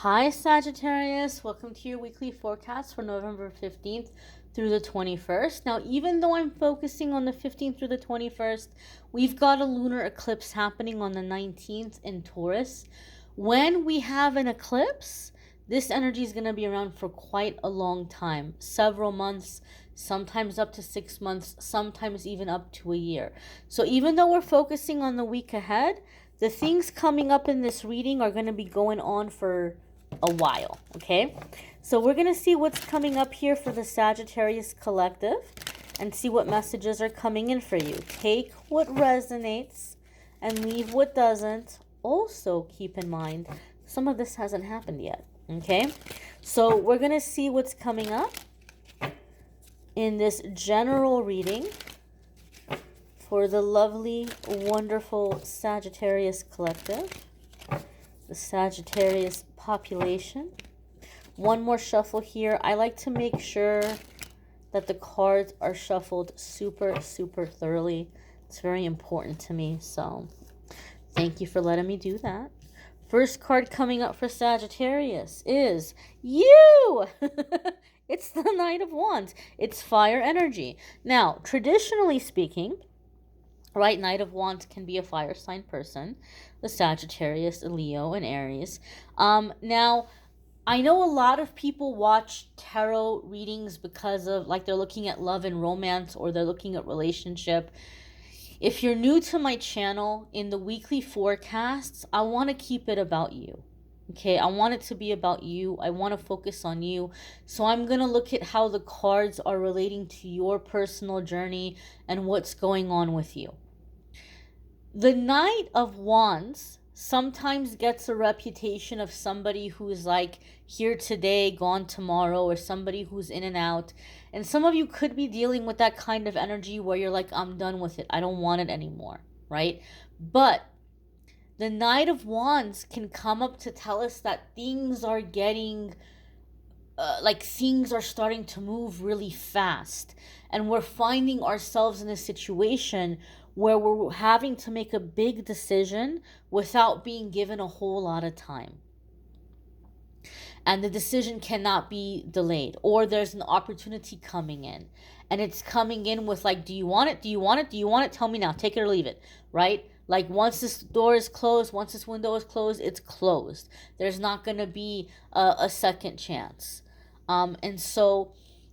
Hi, Sagittarius. Welcome to your weekly forecast for November 15th through the 21st. Now, even though I'm focusing on the 15th through the 21st, we've got a lunar eclipse happening on the 19th in Taurus. When we have an eclipse, this energy is going to be around for quite a long time, several months, sometimes up to 6 months, sometimes even up to a year. So even though we're focusing on the week ahead, the things coming up in this reading are going to be going on for a while, okay? So we're going to see what's coming up here for the Sagittarius collective and see what messages are coming in for you. Take what resonates and leave what doesn't. Also keep in mind, some of this hasn't happened yet, okay? So we're going to see what's coming up in this general reading for the lovely, wonderful Sagittarius collective, the Sagittarius population. One more shuffle here. I like to make sure that the cards are shuffled super thoroughly. It's very important to me, so thank you for letting me do that. First card coming up for Sagittarius is you! It's the Knight of Wands. It's fire energy. Now, traditionally speaking, right, Knight of Wands can be a fire sign person, the Sagittarius, Leo, and Aries. Now, I know a lot of people watch tarot readings because of, like, they're looking at love and romance, or they're looking at relationship. If you're new to my channel, in the weekly forecasts, I want to keep it about you. Okay, I want it to be about you. I want to focus on you. So I'm going to look at how the cards are relating to your personal journey and what's going on with you. The Knight of Wands sometimes gets a reputation of somebody who's like here today, gone tomorrow, or somebody who's in and out. And some of you could be dealing with that kind of energy where you're like, I'm done with it. I don't want it anymore, right? But the Knight of Wands can come up to tell us that things are getting, things are starting to move really fast. And we're finding ourselves in a situation where we're having to make a big decision without being given a whole lot of time. And the decision cannot be delayed, or there's an opportunity coming in. And it's coming in with like, do you want it? Do you want it? Do you want it? Tell me now. Take it or leave it, right? Like once this door is closed, once this window is closed, it's closed. There's not going to be a second chance. And so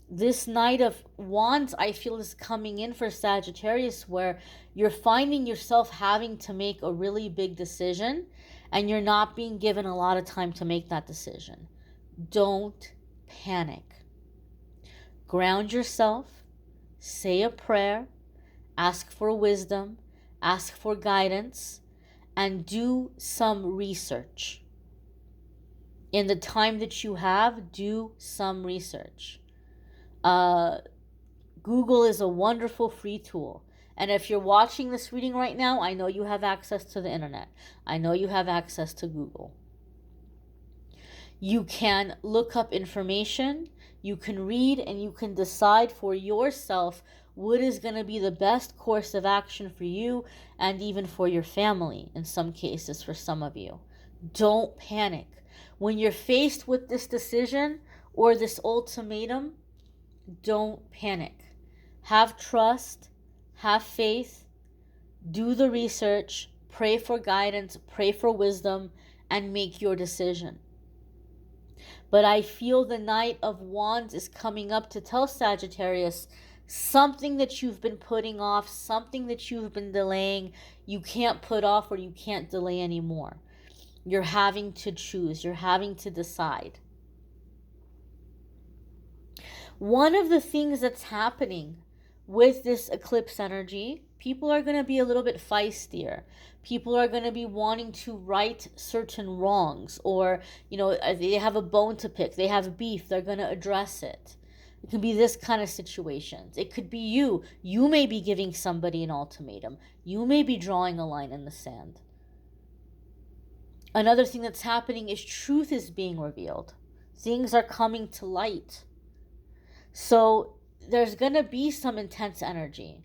this Knight of Wands, I feel, is coming in for Sagittarius, where you're finding yourself having to make a really big decision and you're not being given a lot of time to make that decision. Don't panic. Ground yourself, say a prayer, ask for wisdom, ask for guidance, and do some research. In the time that you have, do some research. Google is a wonderful free tool. And if you're watching this reading right now, I know you have access to the internet. I know you have access to Google. You can look up information, you can read, and you can decide for yourself what is going to be the best course of action for you and even for your family, in some cases, for some of you. Don't panic. When you're faced with this decision or this ultimatum, don't panic. Have trust, have faith, do the research, pray for guidance, pray for wisdom, and make your decision. But I feel the Knight of Wands is coming up to tell Sagittarius something that you've been putting off, something that you've been delaying, you can't put off or you can't delay anymore. You're having to choose. You're having to decide. One of the things that's happening with this eclipse energy, people are going to be a little bit feistier. People are going to be wanting to right certain wrongs, or, they have a bone to pick. They have beef. They're going to address it. It could be this kind of situations. It could be you. You may be giving somebody an ultimatum. You may be drawing a line in the sand. Another thing that's happening is truth is being revealed. Things are coming to light. So there's going to be some intense energy.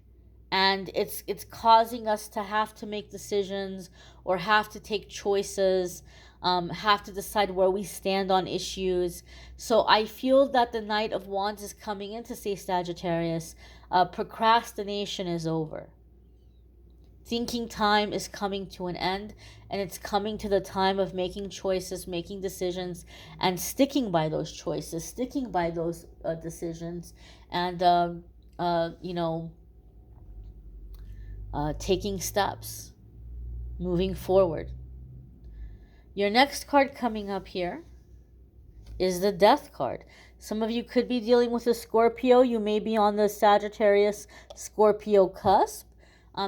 and it's causing us to have to make decisions or have to take choices, have to decide where we stand on issues. So I feel that the Knight of Wands is coming in to say, Sagittarius, procrastination is over. Thinking time is coming to an end, and it's coming to the time of making choices, making decisions, and sticking by those choices, sticking by those decisions, and taking steps, moving forward. Your next card coming up here is the Death card. Some of you could be dealing with a Scorpio. You may be on the Sagittarius Scorpio cusp.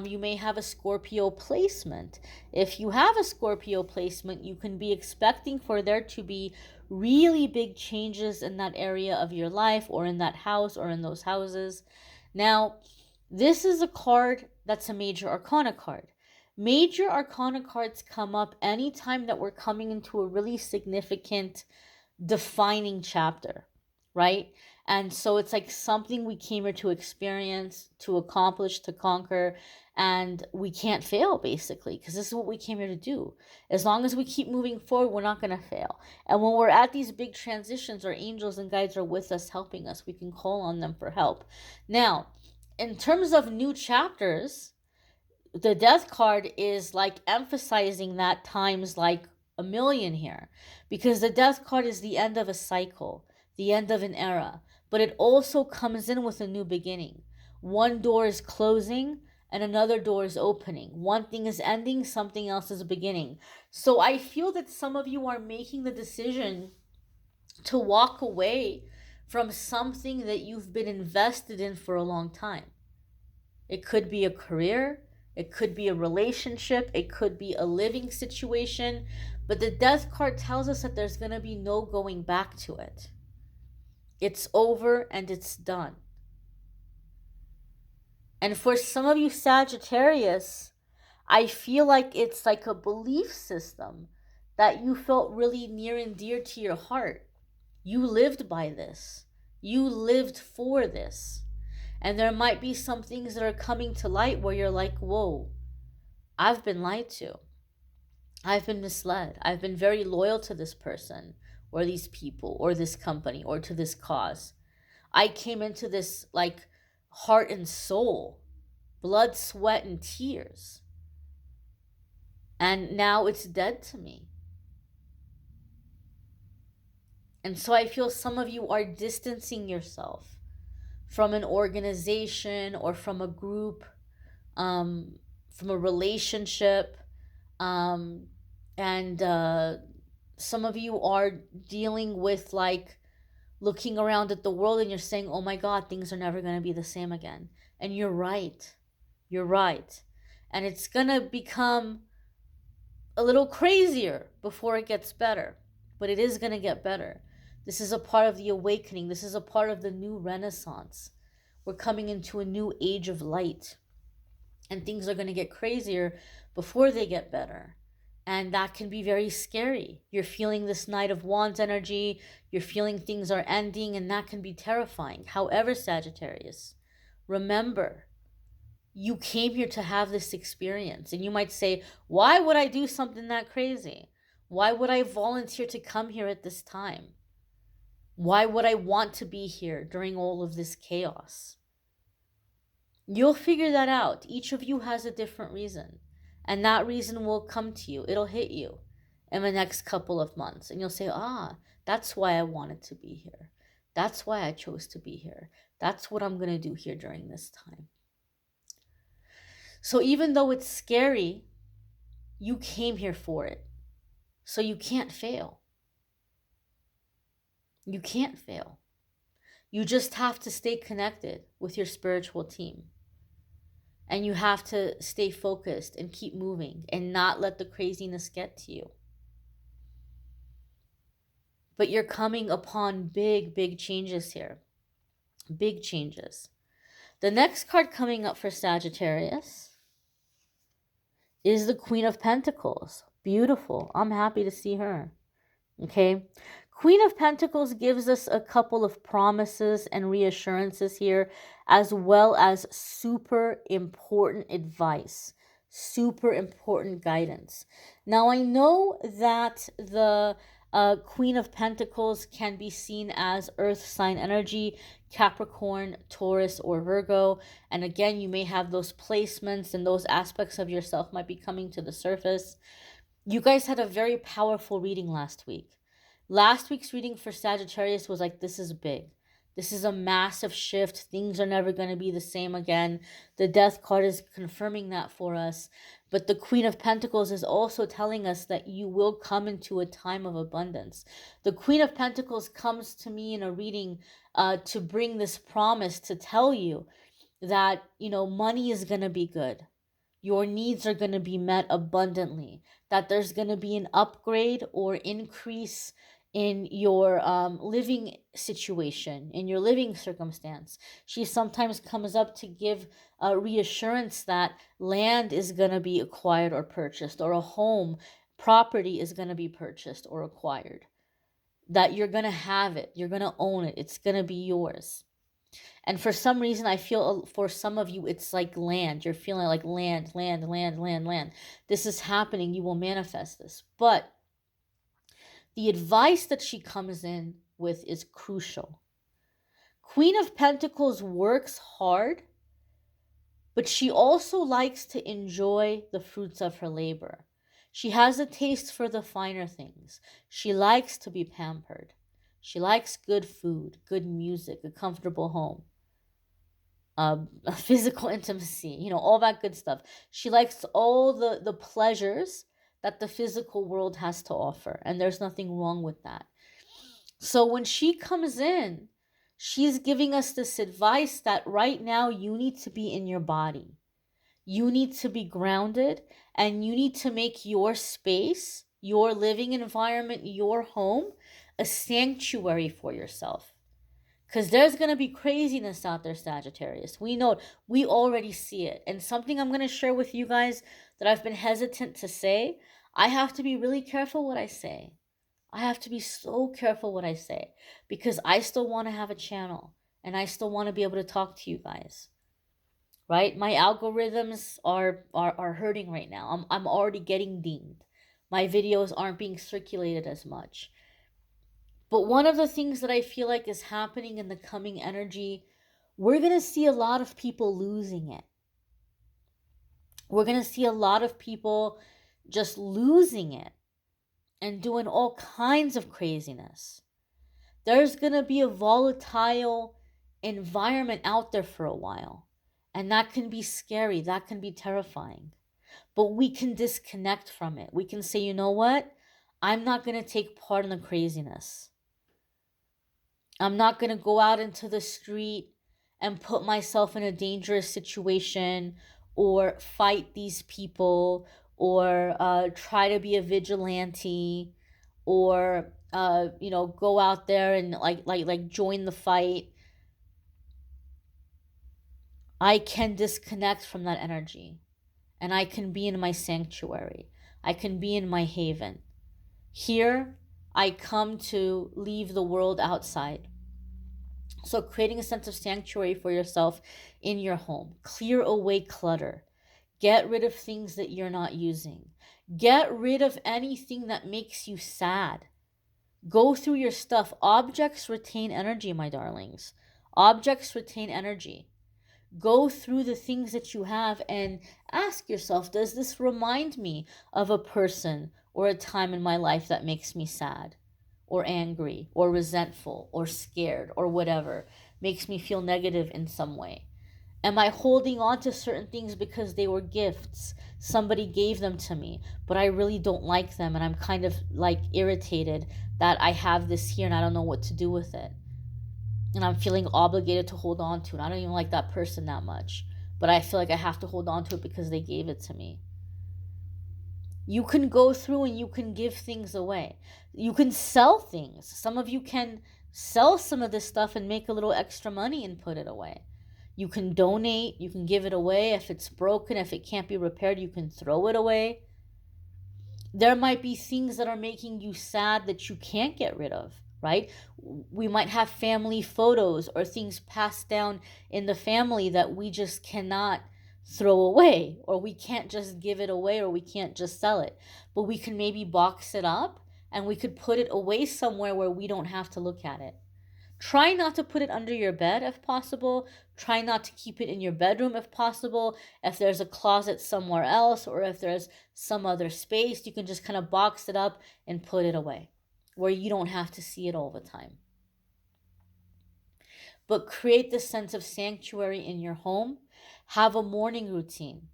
You may have a Scorpio placement. If you have a Scorpio placement, you can be expecting for there to be really big changes in that area of your life, or in that house, or in those houses. Now, this is a card that's a major arcana card. Major arcana cards come up anytime that we're coming into a really significant defining chapter, right? And so it's like something we came here to experience, to accomplish, to conquer, and we can't fail, basically, because this is what we came here to do. As long as we keep moving forward, we're not going to fail. And when we're at these big transitions, our angels and guides are with us, helping us. We can call on them for help. Now, in terms of new chapters, the Death card is like emphasizing that times like a million here, because the Death card is the end of a cycle, the end of an era, but it also comes in with a new beginning. One door is closing and another door is opening. One thing is ending, something else is beginning. So I feel that some of you are making the decision to walk away from something that you've been invested in for a long time. It could be a career, it could be a relationship, it could be a living situation, but the Death card tells us that there's going to be no going back to it. It's over and it's done. And for some of you Sagittarius, I feel like it's like a belief system that you felt really near and dear to your heart. You lived by this. You lived for this. And there might be some things that are coming to light where you're like, whoa, I've been lied to. I've been misled. I've been very loyal to this person or these people or this company or to this cause. I came into this like heart and soul, blood, sweat, and tears. And now it's dead to me. And so I feel some of you are distancing yourself from an organization or from a group, from a relationship, and some of you are dealing with like looking around at the world and you're saying, oh my God, things are never going to be the same again. And you're right. You're right. And it's going to become a little crazier before it gets better, but it is going to get better. This is a part of the awakening. This is a part of the new renaissance. We're coming into a new age of light, and things are going to get crazier before they get better. And that can be very scary. You're feeling this Knight of Wands energy. You're feeling things are ending, and that can be terrifying. However, Sagittarius, remember, you came here to have this experience. And you might say, why would I do something that crazy? Why would I volunteer to come here at this time? Why would I want to be here during all of this chaos? You'll figure that out. Each of you has a different reason. And that reason will come to you. It'll hit you in the next couple of months. And you'll say, that's why I wanted to be here. That's why I chose to be here. That's what I'm going to do here during this time. So even though it's scary, you came here for it. So you can't fail. You can't fail. You just have to stay connected with your spiritual team. And you have to stay focused and keep moving and not let the craziness get to you. But you're coming upon big, big changes here. Big changes. The next card coming up for Sagittarius is the Queen of Pentacles. Beautiful. I'm happy to see her. Okay. Queen of Pentacles gives us a couple of promises and reassurances here, as well as super important advice, super important guidance. Now, I know that the Queen of Pentacles can be seen as earth sign energy, Capricorn, Taurus, or Virgo. And again, you may have those placements and those aspects of yourself might be coming to the surface. You guys had a very powerful reading last week. Last week's reading for Sagittarius was like, this is big. This is a massive shift. Things are never going to be the same again. The Death card is confirming that for us. But the Queen of Pentacles is also telling us that you will come into a time of abundance. The Queen of Pentacles comes to me in a reading to bring this promise, to tell you that, money is going to be good. Your needs are going to be met abundantly. That there's going to be an upgrade or increase in your living situation, in your living circumstance. She sometimes comes up to give a reassurance that land is going to be acquired or purchased, or a home, property is going to be purchased or acquired. That you're going to have it, you're going to own it, it's going to be yours. And for some reason, I feel for some of you, it's like land. You're feeling like land. This is happening. You will manifest this. But the advice that she comes in with is crucial. Queen of Pentacles works hard, but she also likes to enjoy the fruits of her labor. She has a taste for the finer things. She likes to be pampered. She likes good food, good music, a comfortable home. Physical intimacy, all that good stuff. She likes all the pleasures that the physical world has to offer, and there's nothing wrong with that. So when she comes in, she's giving us this advice that right now you need to be in your body. You need to be grounded, and you need to make your space, your living environment, your home, a sanctuary for yourself. Because there's going to be craziness out there, Sagittarius. We know it. We already see it. And something I'm going to share with you guys that I've been hesitant to say, I have to be really careful what I say. I have to be so careful what I say. Because I still want to have a channel. And I still want to be able to talk to you guys. Right? My algorithms are hurting right now. I'm already getting dinged. My videos aren't being circulated as much. But one of the things that I feel like is happening in the coming energy, we're going to see a lot of people losing it. We're going to see a lot of people just losing it and doing all kinds of craziness. There's going to be a volatile environment out there for a while. And that can be scary. That can be terrifying. But we can disconnect from it. We can say, you know what? I'm not going to take part in the craziness. I'm not going to go out into the street and put myself in a dangerous situation or fight these people or try to be a vigilante or go out there and like join the fight. I can disconnect from that energy, and I can be in my sanctuary. I can be in my haven. Here I come to leave the world outside. So creating a sense of sanctuary for yourself in your home. Clear away clutter. Get rid of things that you're not using. Get rid of anything that makes you sad. Go through your stuff. Objects retain energy, my darlings. Objects retain energy. Go through the things that you have and ask yourself, does this remind me of a person or a time in my life that makes me sad or angry or resentful or scared or whatever, makes me feel negative in some way? Am I holding on to certain things because they were gifts? Somebody gave them to me, but I really don't like them, and I'm kind of like irritated that I have this here and I don't know what to do with it. And I'm feeling obligated to hold on to it. I don't even like that person that much, but I feel like I have to hold on to it because they gave it to me. You can go through and you can give things away. You can sell things. Some of you can sell some of this stuff and make a little extra money and put it away. You can donate. You can give it away. If it's broken, if it can't be repaired, you can throw it away. There might be things that are making you sad that you can't get rid of, right? We might have family photos or things passed down in the family that we just cannot throw away, or we can't just give it away, or we can't just sell it. But we can maybe box it up and we could put it away somewhere where we don't have to look at it. Try not to put it under your bed if possible. Try not to keep it in your bedroom if possible. If there's a closet somewhere else, or if there's some other space, you can just kind of box it up and put it away where you don't have to see it all the time. But create this sense of sanctuary in your home. Have a morning routine.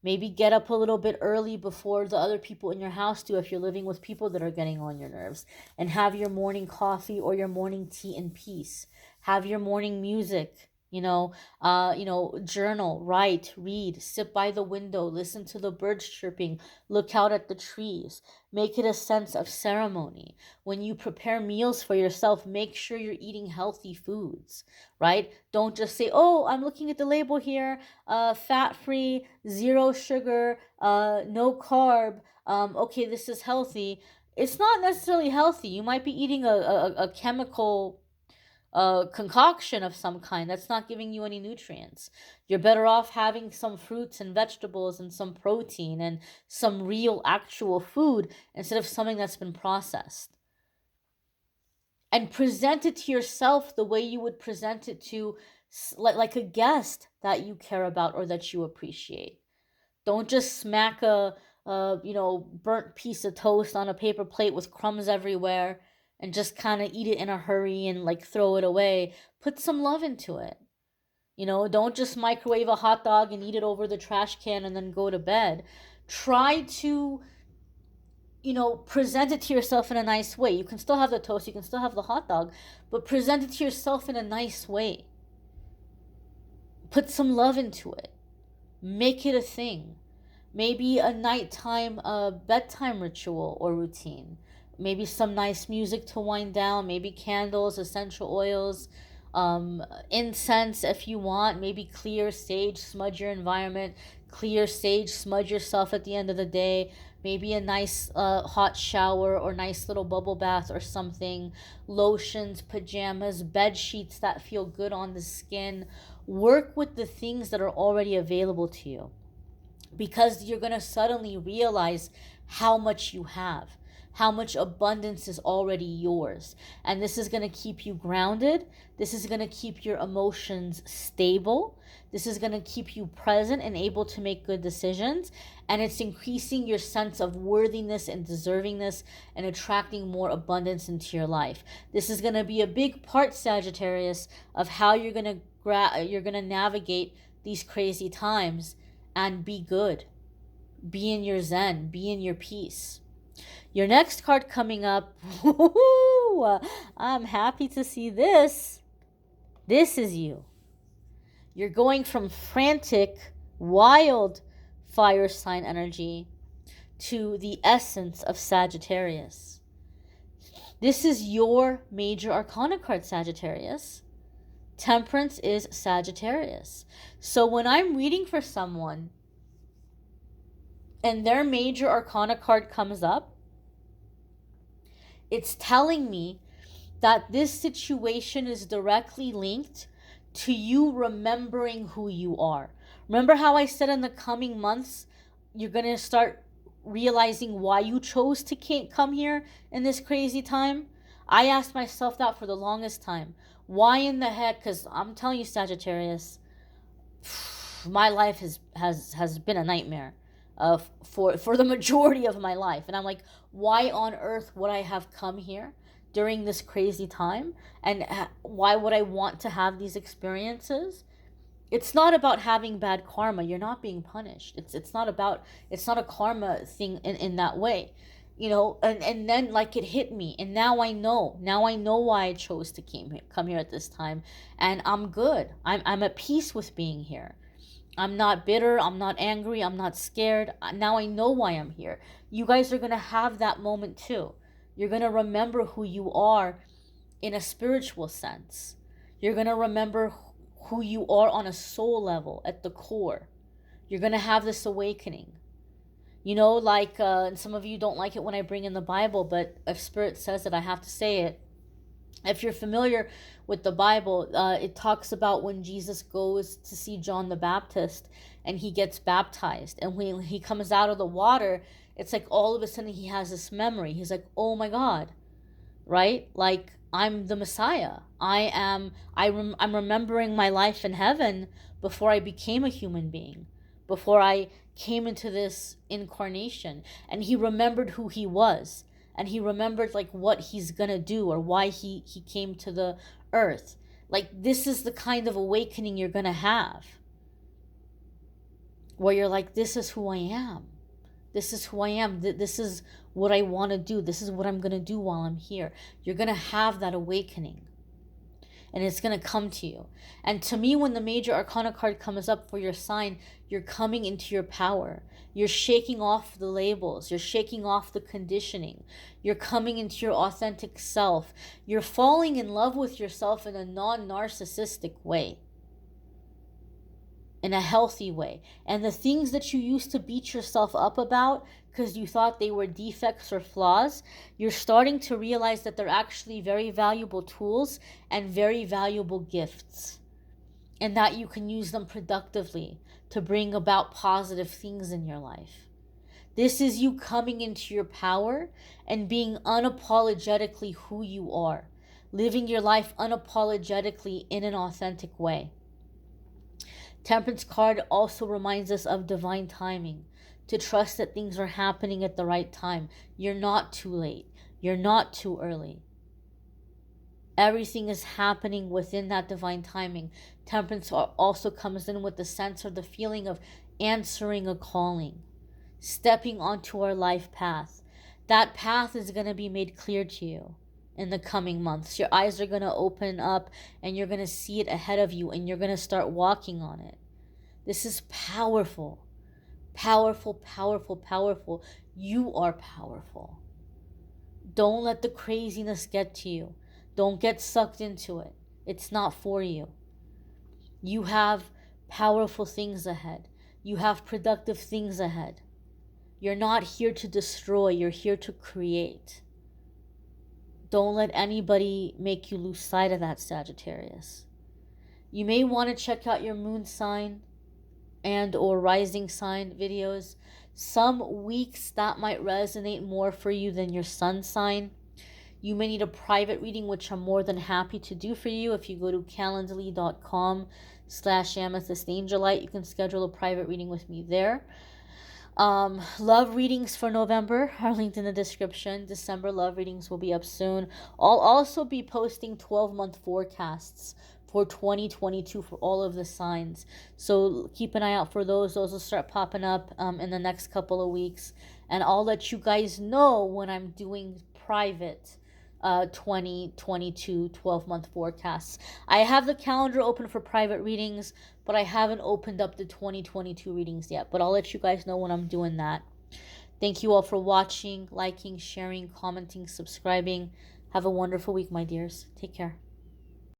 Maybe get up a little bit early before the other people in your house do if you're living with people that are getting on your nerves. And have your morning coffee or your morning tea in peace. Have your morning music. Journal, write, read, sit by the window, listen to the birds chirping, look out at the trees. Make it a sense of ceremony. When you prepare meals for yourself, make sure you're eating healthy foods, right? Don't just say, oh, I'm looking at the label here, fat-free, zero sugar, no carb, okay, this is healthy. It's not necessarily healthy. You might be eating a chemical concoction of some kind that's not giving you any nutrients. You're better off having some fruits and vegetables and some protein and some real actual food instead of something that's been processed. And present it to yourself the way you would present it to like a guest that you care about or that you appreciate. Don't just smack a burnt piece of toast on a paper plate with crumbs everywhere and just kind of eat it in a hurry and like throw it away. Put some love into it. Don't just microwave a hot dog and eat it over the trash can and then go to bed. Try to, present it to yourself in a nice way. You can still have the toast, you can still have the hot dog, but present it to yourself in a nice way. Put some love into it. Make it a thing. Maybe a nighttime bedtime ritual or routine. Maybe some nice music to wind down. Maybe candles, essential oils, incense if you want. Maybe clear sage, smudge your environment. Clear sage, smudge yourself at the end of the day. Maybe a nice hot shower or nice little bubble bath or something. Lotions, pajamas, bed sheets that feel good on the skin. Work with the things that are already available to you, because you're going to suddenly realize how much you have, how much abundance is already yours. And this is going to keep you grounded. This is going to keep your emotions stable. This is going to keep you present and able to make good decisions. And it's increasing your sense of worthiness and deservingness and attracting more abundance into your life. This is going to be a big part, Sagittarius, of how you're going to navigate these crazy times and be good. Be in your zen. Be in your peace. Your next card coming up, I'm happy to see this. This is you. You're going from frantic, wild fire sign energy to the essence of Sagittarius. This is your major arcana card, Sagittarius. Temperance is Sagittarius. So when I'm reading for someone and their major arcana card comes up, it's telling me that this situation is directly linked to you remembering who you are. Remember how I said in the coming months, you're going to start realizing why you chose to come here in this crazy time? I asked myself that for the longest time. Why in the heck? Because I'm telling you, Sagittarius, my life has been a nightmare for the majority of my life. And I'm like, why on earth would I have come here during this crazy time? And why would I want to have these experiences? It's not about having bad karma. You're not being punished. It's not a karma thing in that way. And then like it hit me, and now I know why I chose to come here at this time, and I'm good. I'm at peace with being here. I'm not bitter, I'm not angry, I'm not scared. Now I know why I'm here. You guys are going to have that moment too. You're going to remember who you are in a spiritual sense. You're going to remember who you are on a soul level at the core. You're going to have this awakening. And some of you don't like it when I bring in the Bible, but if Spirit says it, I have to say it. If you're familiar with the Bible, it talks about when Jesus goes to see John the Baptist and he gets baptized. And when he comes out of the water, it's like all of a sudden he has this memory. He's like, oh my God, right? Like, I'm the Messiah. I'm remembering my life in heaven before I became a human being, before I came into this incarnation. And he remembered who he was, and he remembered like what he's gonna do or why he came to the earth. Like, this is the kind of awakening you're gonna have, where you're like, this is who I am. This is who I am. This is what I want to do. This is what I'm going to do while I'm here. You're going to have that awakening. And it's going to come to you. And to me, when the major arcana card comes up for your sign, you're coming into your power. You're shaking off the labels. You're shaking off the conditioning. You're coming into your authentic self. You're falling in love with yourself in a non-narcissistic way, in a healthy way. And the things that you used to beat yourself up about because you thought they were defects or flaws, you're starting to realize that they're actually very valuable tools and very valuable gifts, and that you can use them productively to bring about positive things in your life. This is you coming into your power and being unapologetically who you are, living your life unapologetically in an authentic way. Temperance card also reminds us of divine timing, to trust that things are happening at the right time. You're not too late. You're not too early. Everything is happening within that divine timing. Temperance also comes in with the sense or the feeling of answering a calling, stepping onto our life path. That path is going to be made clear to you in the coming months. Your eyes are going to open up and you're going to see it ahead of you, and you're going to start walking on it. This is powerful. Powerful, powerful, powerful. You are powerful. Don't let the craziness get to you. Don't get sucked into it. It's not for you. You have powerful things ahead. You have productive things ahead. You're not here to destroy. You're here to create. Don't let anybody make you lose sight of that, Sagittarius. You may want to check out your moon sign and or rising sign videos. Some weeks that might resonate more for you than your sun sign. You may need a private reading, which I'm more than happy to do for you. If you go to calendly.com/amethystangelite, you can schedule a private reading with me there. Love readings for November are linked in the description. December love readings will be up soon. I'll also be posting 12-month forecasts for 2022 for all of the signs, so keep an eye out for those. Those will start popping up in the next couple of weeks, and I'll let you guys know when I'm doing private 2022 12-month forecasts. I have the calendar open for private readings, but I haven't opened up the 2022 readings yet, but I'll let you guys know when I'm doing that. Thank you all for watching, liking, sharing, commenting, subscribing. Have a wonderful week, my dears. Take care.